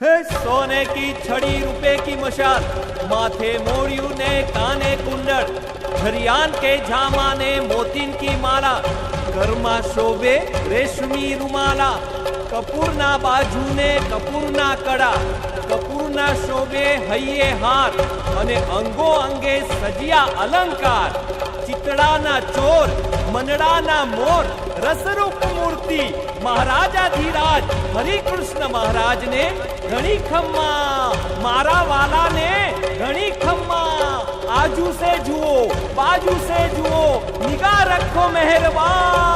हे सोने की छड़ी रुपए की मशाल, माथे मोड़ियों ने काने कुंडल, हरियाण के झामा ने मोतीन की माला, घरमा शोभे रेशमी रुमाला, कपूરના બાજુને કપૂરના કડા, કપૂરના શોભે હૈયે હાર અને અંગો અંગે સજ્યા અલંકાર, ચિતડાના ચોર મનડાના મોર, રસરૂપ મૂર્તિ મહારાજાધિરાજ હરિકૃષ્ણ મહારાજને ઘણી ખમ્મા, મારા વાલાને ઘણી ખમ્મા, આજુ સે જુઓ બાજુ સે જુઓ, નિગાહ રખો મહેરબાન।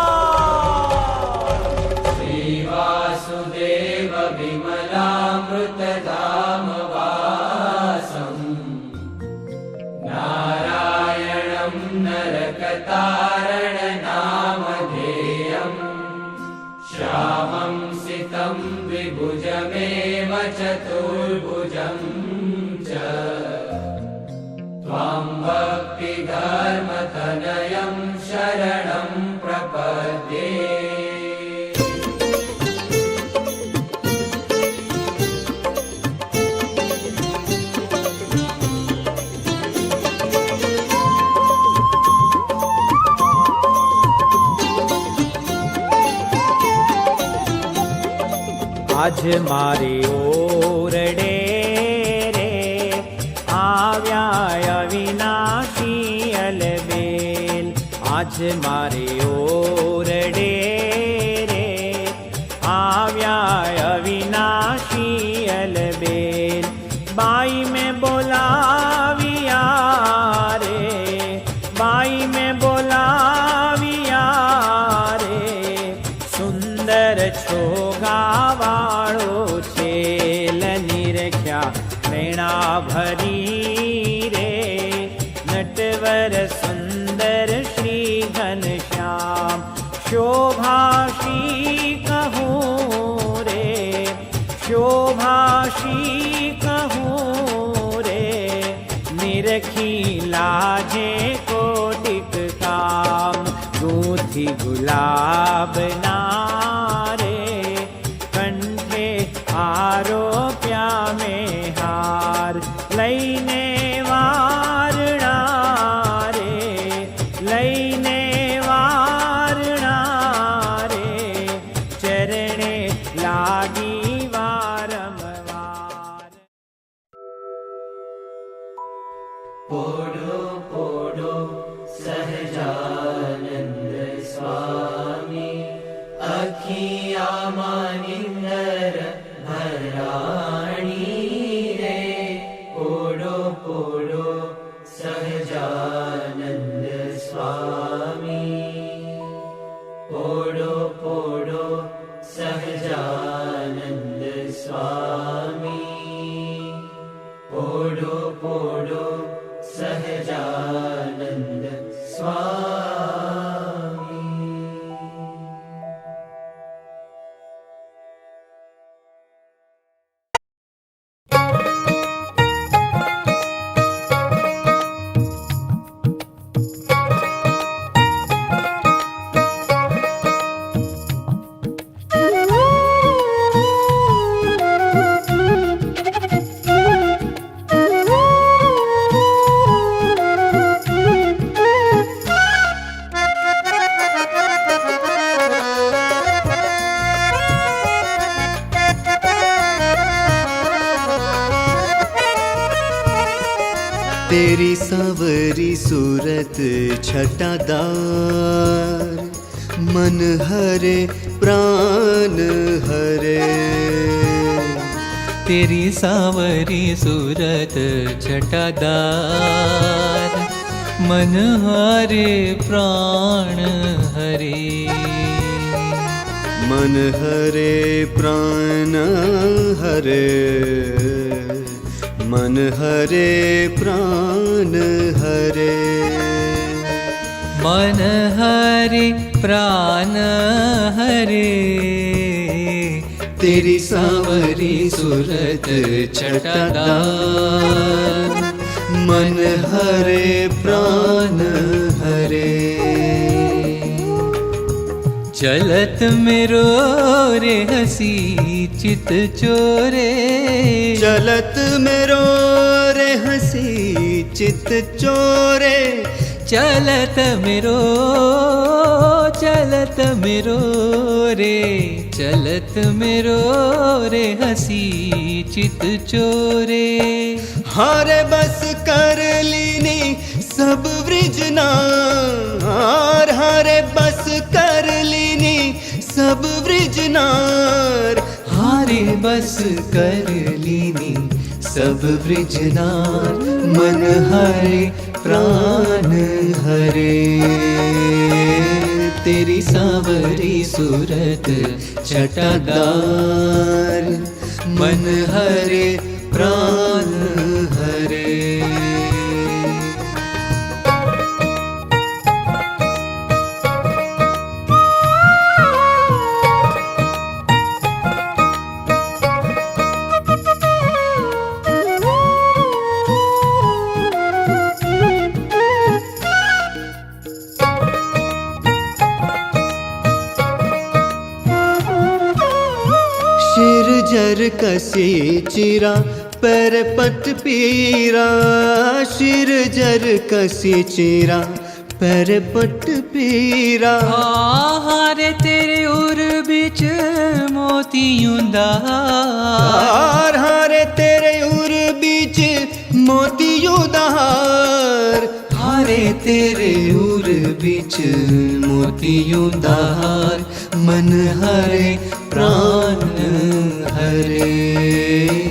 वासुदेव विमलामृतधाम वासं नारायणं नरकतारण नामधेयं श्यामं सितं द्विभुजमेव चतुर्भुजं च त्वां भक्तिधर्मतनयं शरणं प्रपद्ये। आज मारे ओरडे रे आव्या अविनाशी अलबेल, आज मारे ओरडे रे आव्या अविनाशी अलबेल, बाई में बोलाविया रे, बाई में बोलाविया रे, सुंदर छोगावा प्रेरणा भरी रे, नटवर सुंदर श्री घनश्याम, शोभाशी कहूँ रे, शोभाशी कहूँ रे, निरखी लाजे कोटिक काम, गूंथी गुलाब नारे, कंठे आरोप्या में हार, लईने वारणा रे, लईने वारणा रे, चरणे लागी वारंवार। पोडो पोडो सहजानंद स्वामी, अखिया मानिंदर भराणी रे, पोडो पोडो सहजानंद स्वामी, पोडो पोडो सहजानंद स्वामी, पोडो पोडो सहजानंद स्वामी। तेरी सांवरी सूरत छटादार, मन हरे प्राण हरे, तेरी सांवरी सूरत छटादार, मन हरे प्राण हरे, मन हरे प्राण हरे, मन हरे प्राण हरे, मन हरे प्राण हरे, तेरी सांवरी सूरत छटादार, मन हरे प्राण हरे। चलत मेरो रे हसी चित चोरे चलत मेरो रे हसी चित चोरे चलत मेरो रे चलत मेरो रे हसी चित चोरे हारे बस कर लीनी सब वृजनार हारे बस कर लीनी सब वृजनार हारे बस कर लीनी सब वृजनार मन हरे प्राण हरे तेरी सावरी सूरत छटादार मन हरे प्राण हरे शिर जर कसी चिरा पैर पट पीरा शिर जर कसी चिरा पैर पट पीरा हारे तेरे उर बिच मोतियों दा हारे तेरे उर बीच मोतियों दहार हारे तेरे उर बिच मोतियों दार मन हरे प्राण हरे